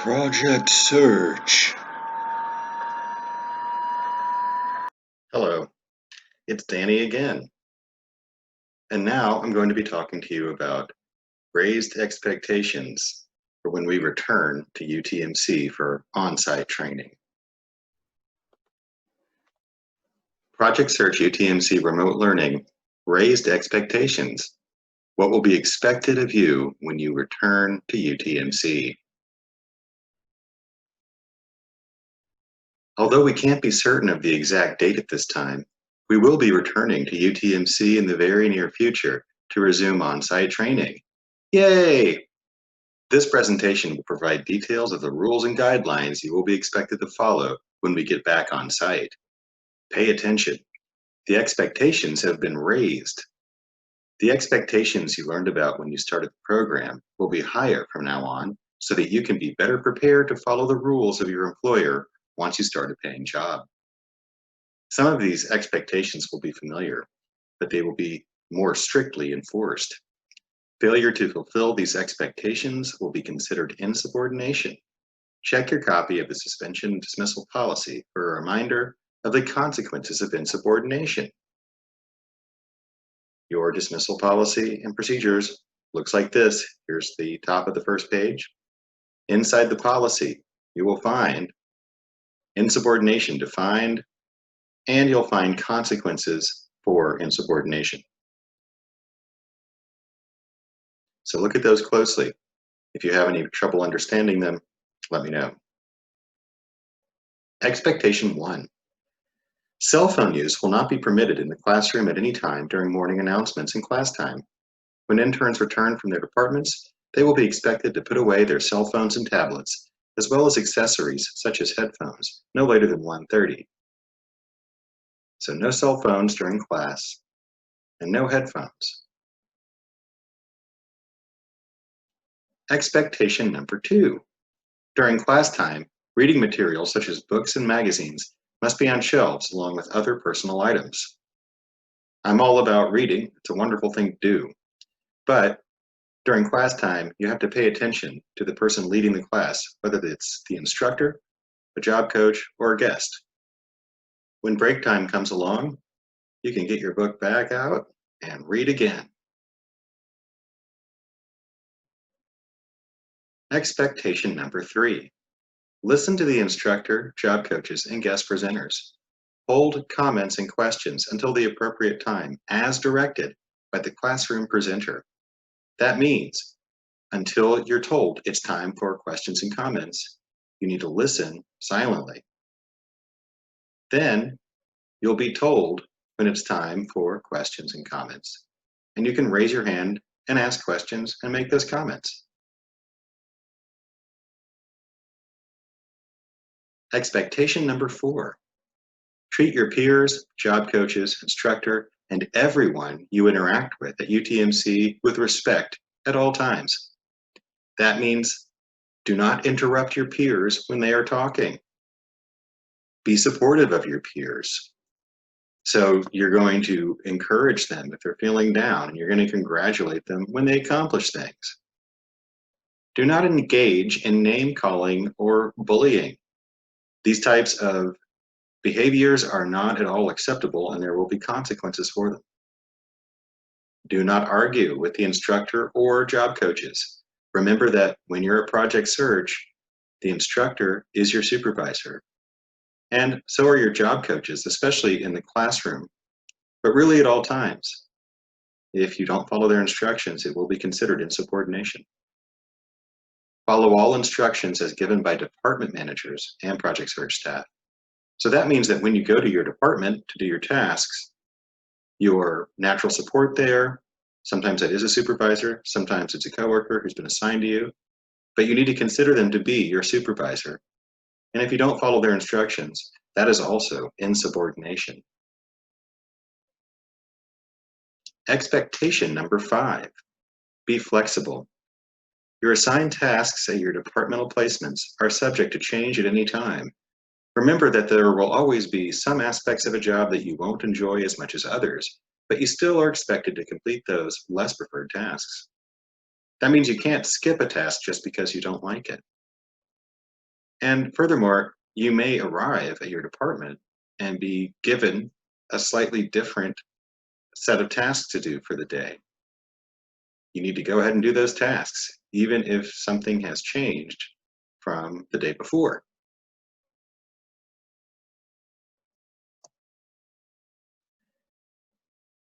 Project Search. Hello, it's Danny again. And now I'm going to be talking to you about raised expectations for when we return to UTMC for on-site training. Project Search UTMC Remote Learning raised expectations. What will be expected of you when you return to UTMC? Although we can't be certain of the exact date at this time, we will be returning to UTMC in the very near future to resume on-site training. Yay! This presentation will provide details of the rules and guidelines you will be expected to follow when we get back on site. Pay attention. The expectations have been raised. The expectations you learned about when you started the program will be higher from now on so that you can be better prepared to follow the rules of your employer once you start a paying job. Some of these expectations will be familiar, but they will be more strictly enforced. Failure to fulfill these expectations will be considered insubordination. Check your copy of the suspension and dismissal policy for a reminder of the consequences of insubordination. Your dismissal policy and procedures looks like this. Here's the top of the first page. Inside the policy, you will find insubordination defined, and you'll find consequences for insubordination. So look at those closely. If you have any trouble understanding them, let me know. Expectation 1. Cell phone use will not be permitted in the classroom at any time during morning announcements and class time. When interns return from their departments, they will be expected to put away their cell phones and tablets, as well as accessories such as headphones, no later than 1:30. So no cell phones during class and no headphones. Expectation number 2. During class time, reading materials such as books and magazines must be on shelves along with other personal items. I'm all about reading. It's a wonderful thing to do. But during class time, you have to pay attention to the person leading the class, whether it's the instructor, a job coach, or a guest. When break time comes along, you can get your book back out and read again. Expectation number 3. Listen to the instructor, job coaches, and guest presenters. Hold comments and questions until the appropriate time, as directed by the classroom presenter. That means until you're told it's time for questions and comments, you need to listen silently. Then you'll be told when it's time for questions and comments. And you can raise your hand and ask questions and make those comments. Expectation number 4. Treat your peers, job coaches, instructor, and everyone you interact with at UTMC with respect at all times. That means do not interrupt your peers when they are talking. Be supportive of your peers. So you're going to encourage them if they're feeling down, and you're going to congratulate them when they accomplish things. Do not engage in name calling or bullying. These types of behaviors are not at all acceptable, and there will be consequences for them. Do not argue with the instructor or job coaches. Remember that when you're a project search, the instructor is your supervisor. And so are your job coaches, especially in the classroom, but really at all times. If you don't follow their instructions, it will be considered insubordination. Follow all instructions as given by department managers and project search staff. So that means that when you go to your department to do your tasks, your natural support there, sometimes that is a supervisor, sometimes it's a coworker who's been assigned to you, but you need to consider them to be your supervisor. And if you don't follow their instructions, that is also insubordination. Expectation number 5, be flexible. Your assigned tasks at your departmental placements are subject to change at any time. Remember that there will always be some aspects of a job that you won't enjoy as much as others, but you still are expected to complete those less preferred tasks. That means you can't skip a task just because you don't like it. And furthermore, you may arrive at your department and be given a slightly different set of tasks to do for the day. You need to go ahead and do those tasks, even if something has changed from the day before.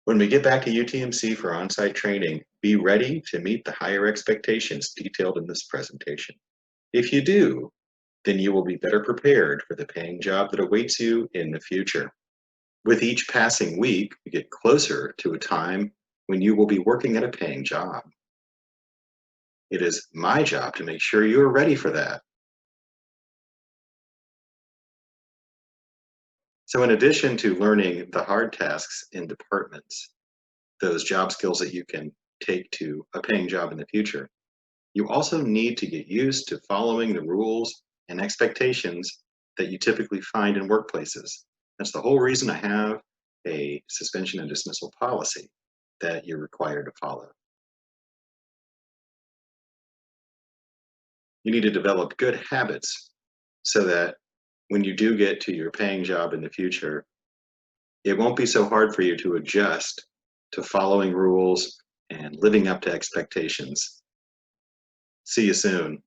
When we get back to UTMC for on-site training, be ready to meet the higher expectations detailed in this presentation. If you do, then you will be better prepared for the paying job that awaits you in the future. With each passing week, we get closer to a time when you will be working at a paying job. It is my job to make sure you are ready for that. So in addition to learning the hard tasks in departments, those job skills that you can take to a paying job in the future, you also need to get used to following the rules and expectations that you typically find in workplaces. That's the whole reason I have a suspension and dismissal policy that you're required to follow. You need to develop good habits so that when you do get to your paying job in the future, it won't be so hard for you to adjust to following rules and living up to expectations. See you soon.